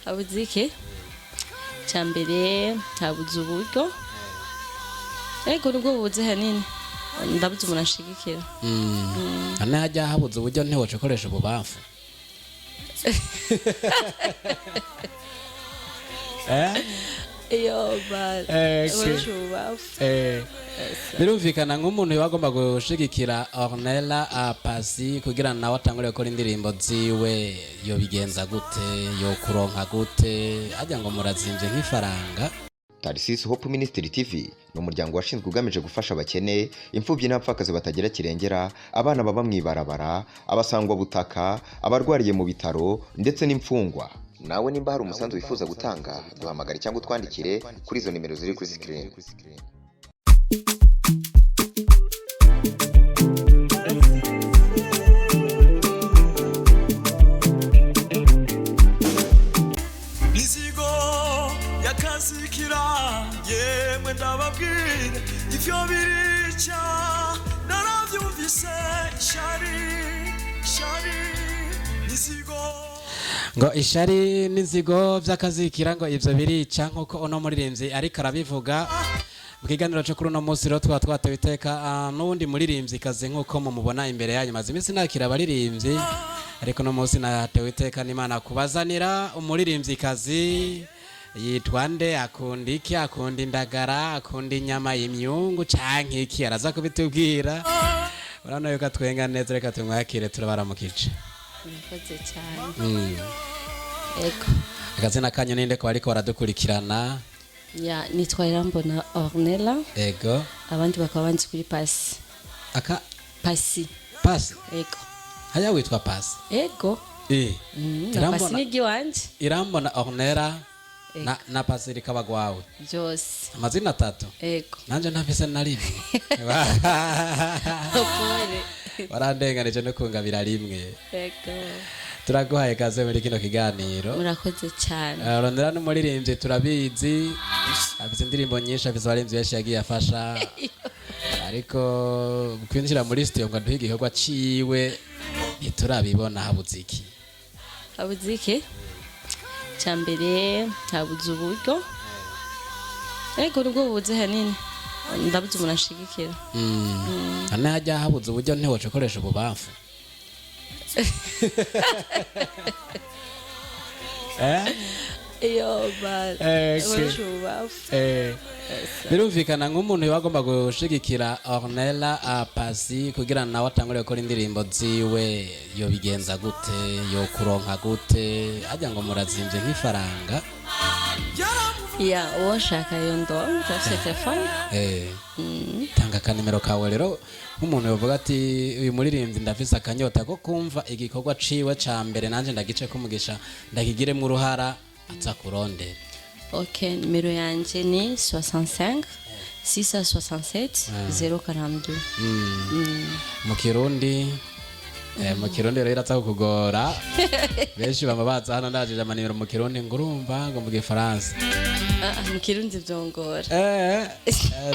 habuze iki cyambere habuze uburyo ego nubwo bubuze hanini ndabuze umuntu ashigikira ana hajya habuze uburyo ntiwoce koresha ububamfu iyo birumvikana nk'umuntu bagomba gushigikira Ornella Pasi kugira nawe atangure gukora indirimbo ziwe yo bigenza gute yo kuronka gute ajya ngo murazimvye nk'ifaranga. Tarisisi Hope Ministry TV ni umuryango washinzwe ugamije gufasha abakene, imfubyi n'abapfakazi batagira kirengera, abana baba mwibarabara, abasangwa butaka, abarwariye mu bitaro ndetse n'imfungwa. Nawe nimba hari umusanzu wifuza gutanga, duhamagare cyangwa utwandikire kuri izo nimero ziri kuri screen. Mizigo yakazikira yemwe ndababwire ivyo birica naravyumvise shari mizigo ngo ishari n'inzigo vy'akazikira ngo ivyo birica nkuko uno muririmbyi ariko arabivuga mu kiganiro cyo kuri uno munsi rero twatewe iteka n'uwundi muririmbyi kazi nkuko mumubona imbere yanyu maze iminsi nakira abaririmbyi ariko no munsi natewe iteka n'Imana kubazanira umuririmbyi kazi yitwa nde, akunda iki, akunda indagara, akunda inyama y'imyungu canke iki, araza kubitubwira. Urabona yuko atwenga neza, reka tumwakire turabaramukije. murakoze cyane ego akazina kanyu ninde ko ariko baradukurikirana? ya nitwa Irambona Ornella, ego abandi bakaba banzi kuri Pasi. Pasi ego haya witwa Pasi ego Pasi nigi wanje Irambona Ornella na Pasi rikabagwawe byose amazina atatu ego nanje ntafise na rimwe ukore warandenganije no kungabira rimwe ego turaguhaye kaze muri kino kiganiro. murakoze cyane. Ornella n'umuririmbyi turabizi afite indirimbo nyinshi, afite abarimvyi benshi yagiye afasha ariko kwinjira muri studio ngo duhige igikorwa ciwe ntiturabibona. habuze iki cyambere habuze uburyo ego nubwo bubuze hanini ndabuze umuntu ashigikira ana hajya habuze uburyo ntiwoce koresha ububamfu iyo birumvikana nk'umuntu bagomba gushigikira Ornella Pasi kugira nawe atangure gukora indirimbo ziwe yo bigenza gute yo kuronka gute ajya ngo murazimvye nk'ifaranga. ya uwashaka yo ndo ndafite telefone tanga kanimero kawe rero nk'umuntu yavuga ati uyu muririmbyi ndafise akanyota ko kumva igikorwa ciwe ca mbere nanje ndagice kumugisha ndakigiremo uruhara aza kurondera. ok nimero yanje ni 65 667 042 mu Kirundi rero iraza kukugora benshi bama baza hano ndajije amanimero mu Kirundi ngurumva ngo mu Gifaransa mu Kirundi vyongora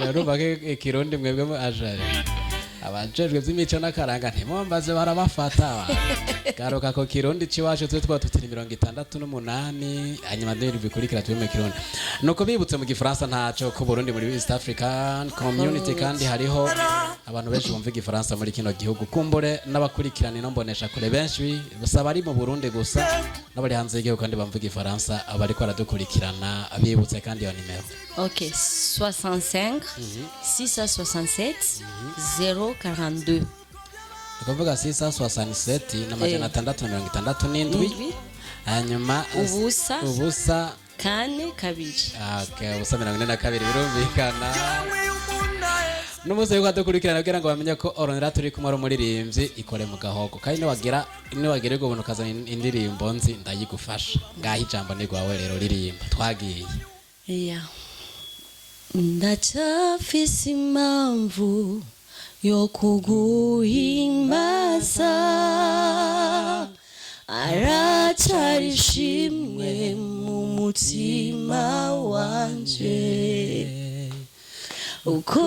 urumva ko Kirundi mwebwe mu ajare abajejwe vy'imico n'akaranga ntimombaze barabafata garuka ko Kirundi ciwacu twe tutiri 68 hanyuma ndero bikurikira twe mu Kirundi nuko bibutse mu Gifaransa ntaco ko Burundi muri East African Community kandi hariho abantu benshi bumva Igifaransa muri kino gihugu kumbure n'abakurikirana nombonesha kure benshi basaba ari mu Burundi gusa n'abari hanze y'igihugu kandi bumva Igifaransa abari ko aradukurikirana abibutse kandi yo nimero. ok 65 667 042 ukuvuga 667 na majana 667 hanyuma ubusa kane kabiri. okay ubusa 42 birumvikana n'umuze yuko adukurikirana kugira ngo bamenye ko Ornella turi kumwe umuririmbyi ikore mu gahogo kandi niwagere go buntu kazana indirimbo nzi ndayigufasha ngaho ijambo ni gwawe rero ririmba twagiye. ya ndacafise impamvu yo kuguhimbaza aracarishimwe mu mutima wanje uko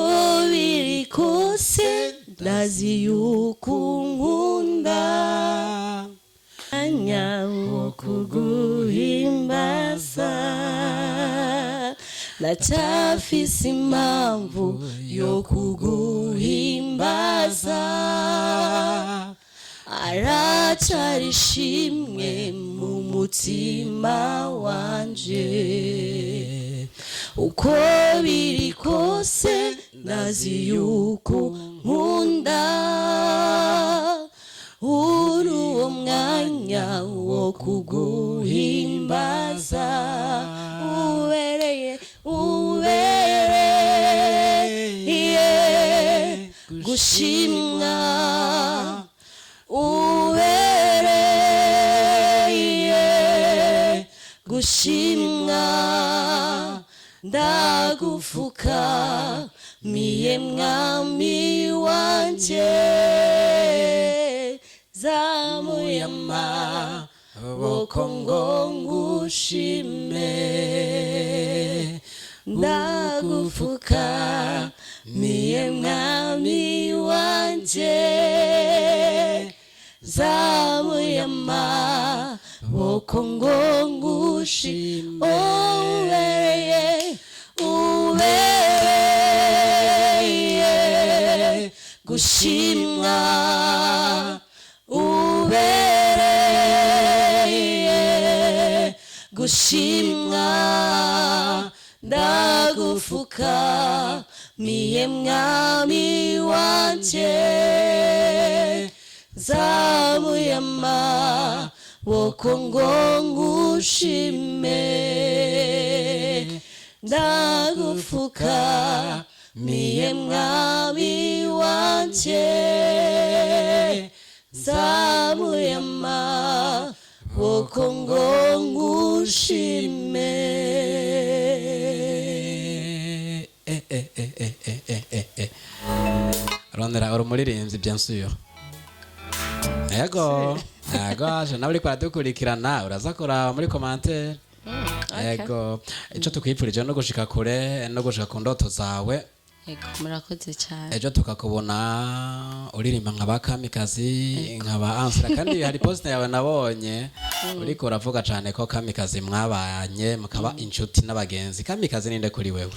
biri kose ndazi yuko unkunda anya wo kuguhimbaza ndacyafise impamvu yo kuguhimbaza aracari ishimwe mu mutima wanje uko biri kose ndazi yuko nkunda uri uwo mwanya wo kuguhimbaza ubereye gushimwa ubereye gushimwa ndagufuka miye mwami wanje zamuye amaboko ngo ngushime ndagufuka miye mwami wanje zamuye amaboko ngo ngushime ubereye gushimwa ubereye gushimwa ndagufuka miye mwami wanje zamuye amaboko ngo ngushime ndagufuka miye mwami wanje zamuye amaboko ngo ngushime. Ornella uri umuririmbyi bien sûr. Yego aje nawe uriko aradukurikirana uraza kuraba muri commentaire. Yego ico tukwipfurije no gushika kure no gushika ku ndoto zawe. Yego murakoze cyane. Ejo tukakubona uririmba nkaba Kamikazi nkaba Ansira kandi hari post yawe nabonye uriko uravuga cyane ko Kamikazi mwabanye mukaba inshuti n'abagenzi. Kamikazi ninde kuri wewe?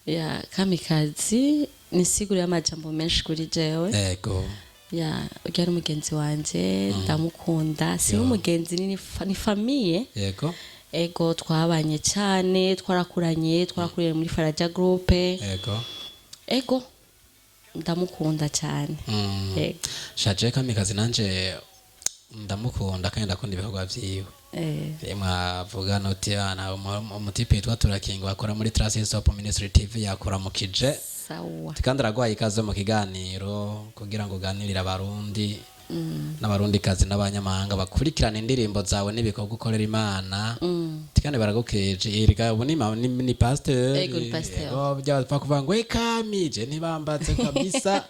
Ya Kamikazi ni siguri y'amajambo menshi kuri jewe. Yego. Ya ujya umugenzi wanje ndamukunda si umugenzi ni famille. Yego. Ego twabanye cyane twarakuriye muri Fraja group. Yego. Ego ndamukunda cyane. Yego. Shaje Kamikazi nanje ndamukunda kandi ndakunda ibikorwa vyiwe. Mwavuga noti ana umutipe yitwa Turakinga bakora muri Trace Stop Ministry TV yakora mu kije. Sawa. Tikandira gwaye ikaze mu kiganiro kugira ngo ganirira abarundi n'abarundi kazi n'abanyamahanga bakurikirana indirimbo zawe n'ibikorwa ukorera Imana. Tikande baragukeje iriga ni pasteur. Ego ni pasteur. Byapfa kuvuga ngo ekamije ntibambatse kabisa.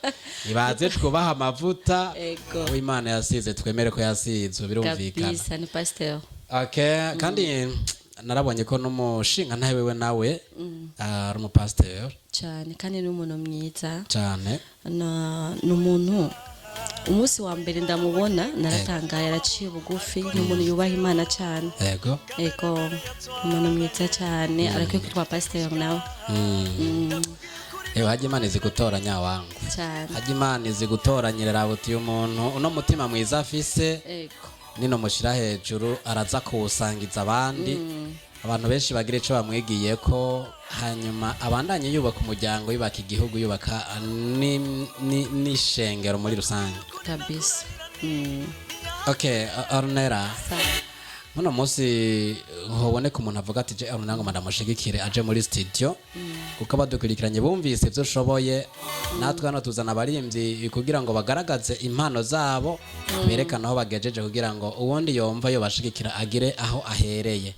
Ibaze twubaha amavuta. Ego. Imana yasize twemere ko yasize birumvikana. Kabisa ni pasteur. Okay, kandi narabonye ko n'umushinga ntawe wewe nawe ari umupasteur cyane kandi n'umuntu mwiza cyane n'umuntu umunsi wa mbere ndamubona naratangaye araciye bugufi n'umuntu yubaha Imana cyane. Yego umuntu mwiza cyane arakwiye kwitwa pasteur nawe. Hajya Imana izi gutoranya wangu cyane hajya Imana izi gutoranyirira buti umuntu uno mutima mwiza afise nino mushira hejuru araza kuwusangiza abandi abantu benshi bagira ico bamwigiye ko hanyuma abandanye yubaka umuryango yubaka igihugu yubaka n'ishengero muri rusange kabisa. Okay, Ornella muno munsi hoboneka umuntu avuga ati je Ornella ngo ndamushigikire aje muri studio kuko abadukurikiranye bumvise ivyo ushoboye natwe hano tuzana abarimvyi kugira ngo bagaragaze impano zabo berekana aho bagejeje kugira ngo uwundi yomva yo bashigikira agire aho ahereye.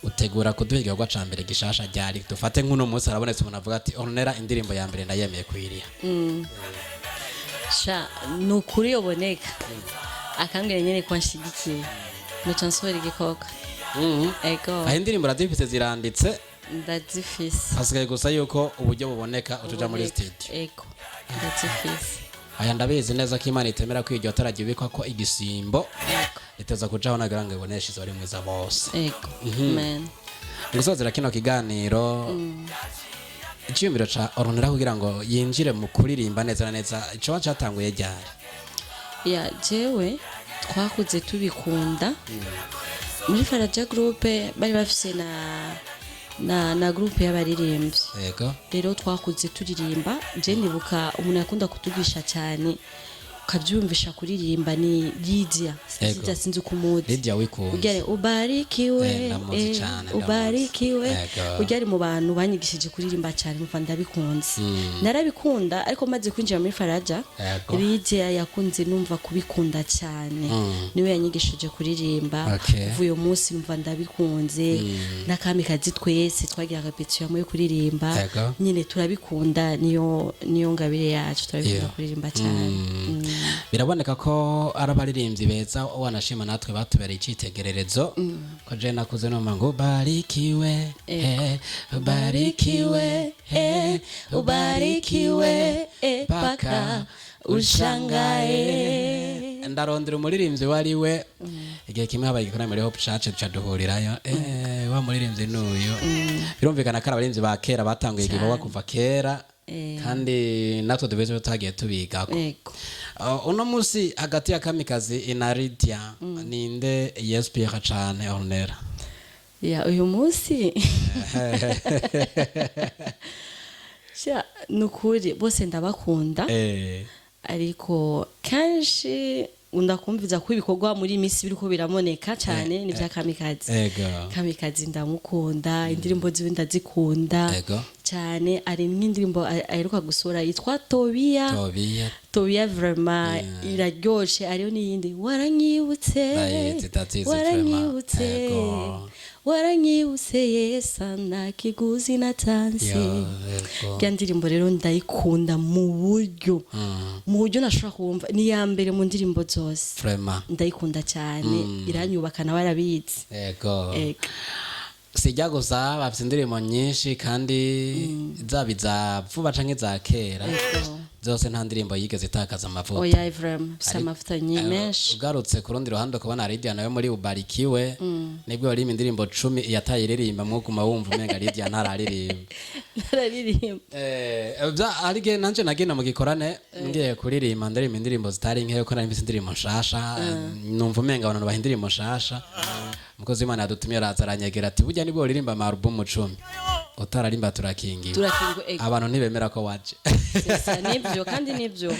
Utegura kuduhiga kwa cambere gishasha ryari dufate nk'uno munsi arabonetse umuntu avuga ati Ornella indirimbo ya mbere ndayemeye kwiriya. Sha nukuri yoboneka akambwira nyene ko anshigikiye mucansori gikoka. Ego aho indirimbo radifise ziranditse ndazifise hasigaye gusa yuko uburyo buboneka utuja muri studio. Ego ndazifise aya ndabizi neza ko Imana itemera ko iryo taragibikwa ko igisimbo iteza kujaho nagira ngo iboneshe izo ari mwiza bose. Ego amen. gusozera kino kiganiro iciyumviro ca Ornella kugira ngo yinjire mu kuririmba neza na neza ico catanguye ryari? ya jewe twakuze tubikunda muri Fraja groupe bari bafise na groupe y'abaririmbyi. Yego. Rero twakuze turirimba, je nibuka umuntu yakunda kutugisha cyane ukabyumvisha kuririmba ni Lyidia. Sinzi sinzi kumuzi. Lyidia wikunda. Ugere ubarikiwe, ubarikiwe. Ugere mu bantu banyigishije kuririmba cyane mva ndabikunze. Narabikunda ariko maze kwinjira muri Fraja, Lyidia yakunze numva kubikunda cyane. Niwe yanyigishije kuririmba. Uvuye munsi mva ndabikunze. Na Kamikazi twese twagira repetition muri kuririmba. Nyine turabikunda niyo ngabire yacu turabikunda kuririmba cyane. Biraboneka ko arabaririmbyi beza wanashima natwe batubereye icitegererezo ko je nakuze no mango barikiwe barikiwe ubarikiwe paka ushangaye. Ndarondera umuririmbyi wariwe igihe kimwe habaye igikorwa muri Hope Church duhurirayo wa muririmbyi nuyo. Birumvikana ko abaririmbyi ba kera batanguye igikorwa kuva kera kandi natwe dubeze tutagiye tubigako. Uno musi hagati ya Kamikazi na Lyidia ninde yespira cyane Ornella? Ya uyu musi sha nukuri bose ndabakunda ariko kanshi undakumviza ko ibikorwa muri misi biriko biramoneka cyane ni bya Kamikazi. Kamikazi ndamukunda, indirimbo ziwe ndazikunda cyane. Ari n'indirimbo aheruka gusura yitwa Tobiya vraiment iraryoshe. Ariyo n'iyindi waranyibutse sana kiguzi natanze. Ya ndirimbo rero ndayikunda mu buryo nashobora kumva ni ya mbere mu ndirimbo zose ndayikunda cyane. Iranyubaka nawe arabizi. Sijya gusa bafite indirimbo nyinshi kandi zabiza vuba canke za kera zose nta ndirimbo yigeze itakaza amavuta. Oya Evrem bisa amavuta nyinshi. Ugarutse ku rundi ruhande kubona Lyidia nawe muri ubarikiwe nibwo bari indirimbo 10 yataye iririmba mwuguma wumva umenga Lyidia ntararirimba. Arige nanje nagenda mu gikorane ngiye kuririmba ndirimba indirimbo zitari nkeyo ko nari mfite indirimbo nshasha numva umenga abantu bahinda indirimbo nshasha. Mukozi Imana yadutumye razaranyegera ati burya nibwo uririmba ama album 10 utararimba turakingiwe abantu ntibemera ko waje. Sesa nibyo kandi nibyo.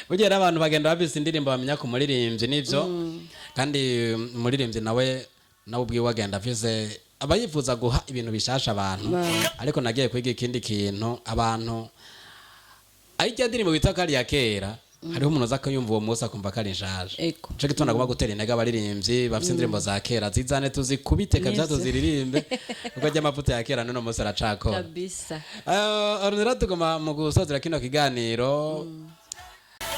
Burya abantu bagenda babise indirimbo bamenya ku muririmbyi nivyo kandi umuririmbyi nawe ubwiwe wagenda afise abayifuza guha ibintu bishasha abantu ariko nagiye kwiga ikindi kintu abantu ayijya ndirimbo bita kari ya kera. Hariho umuntu uza akayumva uwo munsi akumva ko ari nshaje. Cyo gituma agomba gutera intege abaririmbyi bafite indirimbo za kera zizane tuzikubite kabisa tuziririmbe kuko ajya amavuta ya kera none umunsi aracakora kabisa. Ornella tugoma mu gusozera kino kiganiro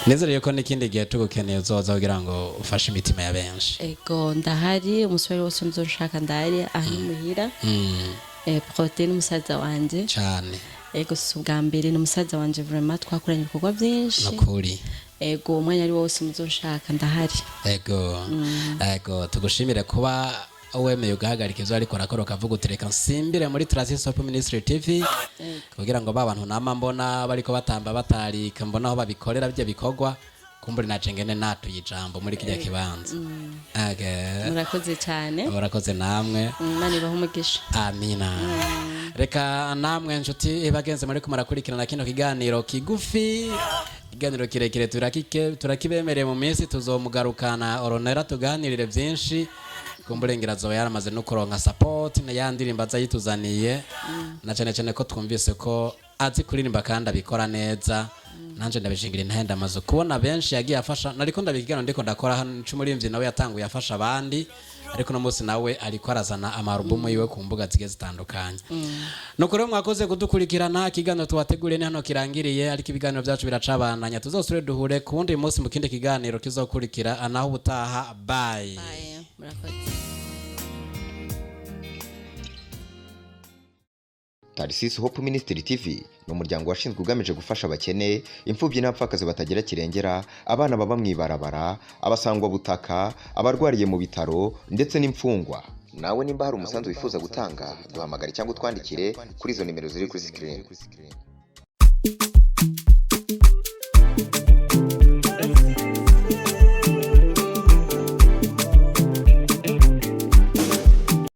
nezereye ko n'ikindi gihe tugukeneye uzoza kugira ngo ufashe imitima ya benshi. Ndahari umusore wose nzoshaka ndahari aho muhira. Protein umusaza wanje cyane. Subwa mbere n'umusaza wanje vraiment twakoranye ibikorwa byinshi. Nakuri. Umwanya ari wose muzoshaka ndahari. Tugushimire kuba wemeye ugahagarika ivyo ariko rakoro kavuga utereka nsimbire muri Transition Ministry TV kugira ngo babantu nama mbona bariko batamba batarika mbona aho babikorera bye bikorwa kumburi na cengene natu yijambo muri kijya kibanza. Murakoze cyane. Murakoze namwe. Mani baho umugisha. Amina. Reka namwe nshuti bagenze muri kumarakurikirana kino kiganiro kigufi. Kiganiro kirekire turakibemereye mu minsi tuzomugarukana Ornella tuganirire byinshi. Kumburengera zo yaramaze no kuronka support na yandirimba zayituzaniye. Na cyane ko twumvise ko azi kuririmba kandi abikora neza. Nanje ndabishingira intenda amaze kubona benshi yagiye afasha nariko ndabikigana ndiko ndakora hano cy'umurimvyi nawe yatanguye afasha abandi ariko no munsi nawe ariko arazana amarubumu yiwe ku mbuga zige zitandukanye. Nuko rero mwakoze kudukurikirana kiganiro tuwateguriye ni hano kirangiriye ariko ibiganiro byacu biracabananya tuzosure duhure ku wundi munsi mu kindi kiganiro kizokurikira anaho ubutaha. Bye. Tarsis Hope Ministry TV ni umuryango washinzwe ugamije gufasha abakene, imfubyi n'abapfakazi batagira kirengera, abana baba mwibarabara, abasangwa butaka, abarwariye mu bitaro ndetse n'imfungwa. nawe nimba hari umusanzu wifuza gutanga duhamagare cyangwa utwandikire kuri izo nimero ziri kuri screen.